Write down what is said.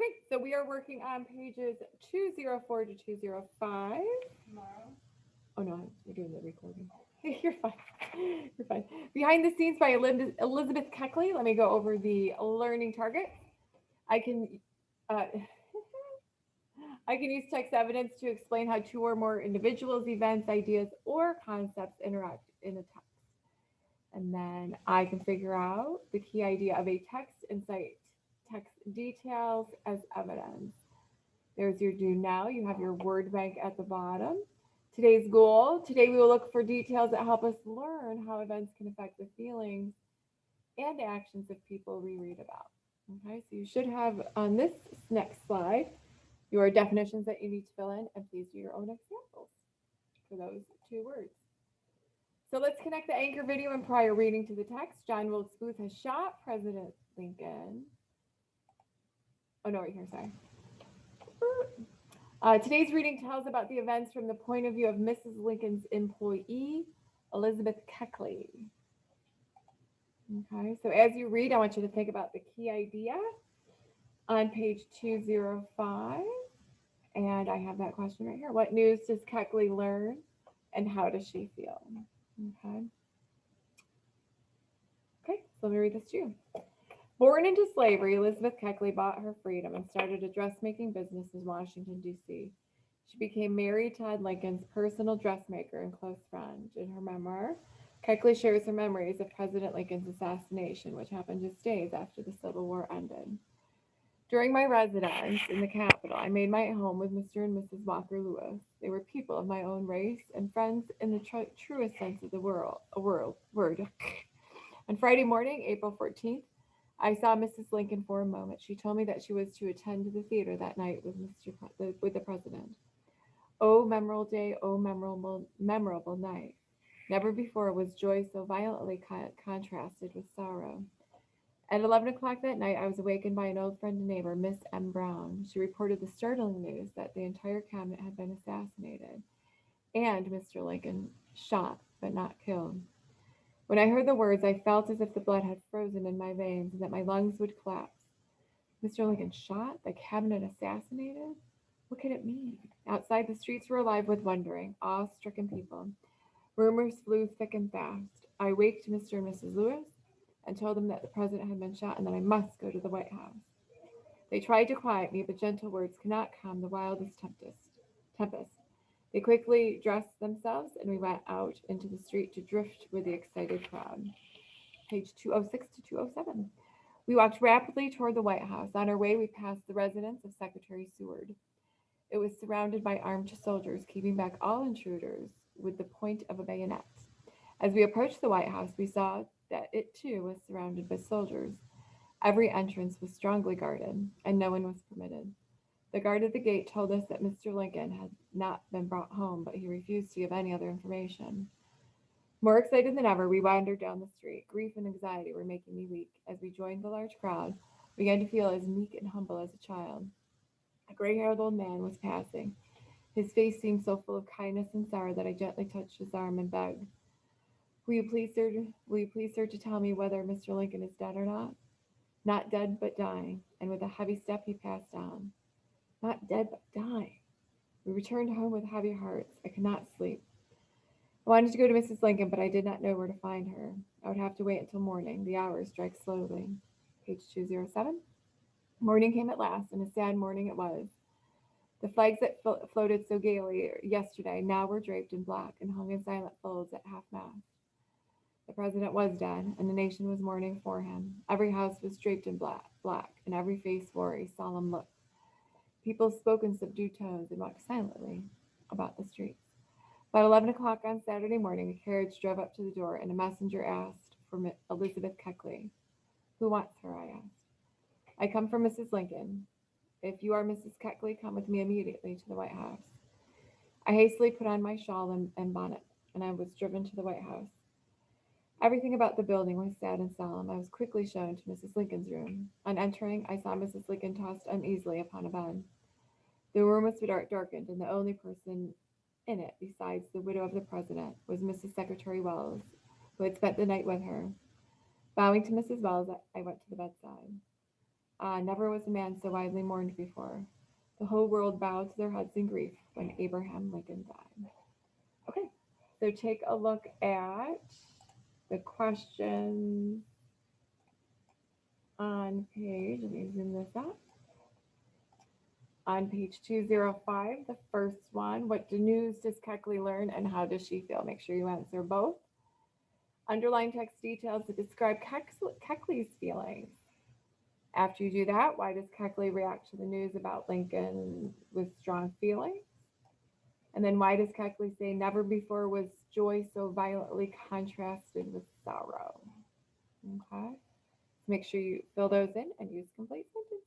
Okay, so we are working on pages 204 to 205. Oh no, we're doing the recording. You're fine. You're fine. Behind the Scenes by Elizabeth Keckley. Let me go over the learning target. I can uh, I can use text evidence to explain how two or more individuals, events, ideas, or concepts interact in a text. And then I can figure out the key idea of a text and cite text details as evidence. There's your do now. You have your word bank at the bottom. Today's goal. Today we will look for details that help us learn how events can affect the feelings and actions of people we read about. Okay, so you should have on this next slide your definitions that you need to fill in, and please do your own examples for those two words. So let's connect the anchor video and prior reading to the text. John Wilkes Booth has shot President Lincoln. Oh no, right here, sorry. Today's reading tells about the events from the point of view of Mrs. Lincoln's employee, Elizabeth Keckley. Okay, so as you read, I want you to think about the key idea on page 205. And I have that question right here. What news does Keckley learn and how does she feel? Okay. Okay, so let me read this to you. Born into slavery, Elizabeth Keckley bought her freedom and started a dressmaking business in Washington, D.C. She became Mary Todd Lincoln's personal dressmaker and close friend. In her memoir, Keckley shares her memories of President Lincoln's assassination, which happened just days after the Civil War ended. During my residence in the Capitol, I made my home with Mr. and Mrs. Walker Lewis. They were people of my own race and friends in the truest sense of the word. On Friday morning, April 14th, I saw Mrs. Lincoln for a moment. She told me that she was to attend to the theater that night with with the president. Oh, memorable day! Oh, memorable night! Never before was joy so violently contrasted with sorrow. At 11 o'clock that night, I was awakened by an old friend and neighbor, Miss M. Brown. She reported the startling news that the entire cabinet had been assassinated, and Mr. Lincoln shot but not killed. When I heard the words, I felt as if the blood had frozen in my veins and that my lungs would collapse. Mr. Lincoln shot? The cabinet assassinated? What could it mean? Outside, the streets were alive with wondering, awe-stricken people. Rumors flew thick and fast. I waked Mr. and Mrs. Lewis and told them that the president had been shot and that I must go to the White House. They tried to quiet me, but gentle words could not calm the wildest tempest. They quickly dressed themselves, and we went out into the street to drift with the excited crowd. Page 206 to 207. We walked rapidly toward the White House. On our way, we passed the residence of Secretary Seward. It was surrounded by armed soldiers, keeping back all intruders with the point of a bayonet. As we approached the White House, we saw that it too was surrounded by soldiers. Every entrance was strongly guarded, and no one was permitted. The guard at the gate told us that Mr. Lincoln had not been brought home, but he refused to give any other information. More excited than ever, we wandered down the street. Grief and anxiety were making me weak. As we joined the large crowd, I began to feel as meek and humble as a child. A gray-haired old man was passing. His face seemed so full of kindness and sorrow that I gently touched his arm and begged, Will you please, sir, to tell me whether Mr. Lincoln is dead or not? Not dead, but dying." And with a heavy step, he passed on. Not dead, but dying. We returned home with heavy hearts. I could not sleep. I wanted to go to Mrs. Lincoln, but I did not know where to find her. I would have to wait until morning. The hours dragged slowly. Page 207. Morning came at last, and a sad morning it was. The flags that floated so gaily yesterday now were draped in black and hung in silent folds at half mast. The president was dead, and the nation was mourning for him. Every house was draped in black, and every face wore a solemn look. People spoke in subdued tones and walked silently about the streets. About 11 o'clock on Saturday morning, a carriage drove up to the door, and a messenger asked for Elizabeth Keckley. Who wants her? I asked. I come from Mrs. Lincoln. If you are Mrs. Keckley, come with me immediately to the White House. I hastily put on my shawl and bonnet, and I was driven to the White House. Everything about the building was sad and solemn. I was quickly shown to Mrs. Lincoln's room. On entering, I saw Mrs. Lincoln tossed uneasily upon a bed. The room was darkened, and the only person in it, besides the widow of the president, was Mrs. Secretary Wells, who had spent the night with her. Bowing to Mrs. Wells, I went to the bedside. Never was a man so widely mourned before. The whole world bowed to their heads in grief when Abraham Lincoln died. Okay, so take a look at the questions on page, let me zoom this up. On page 205, the first one, what news does Keckley learn and how does she feel? Make sure you answer both. Underline text details that describe Keckley's feelings. After you do that, why does Keckley react to the news about Lincoln with strong feelings? And then why does Keckley say never before was joy so violently contrasted with sorrow? Okay. Make sure you fill those in and use complete sentences.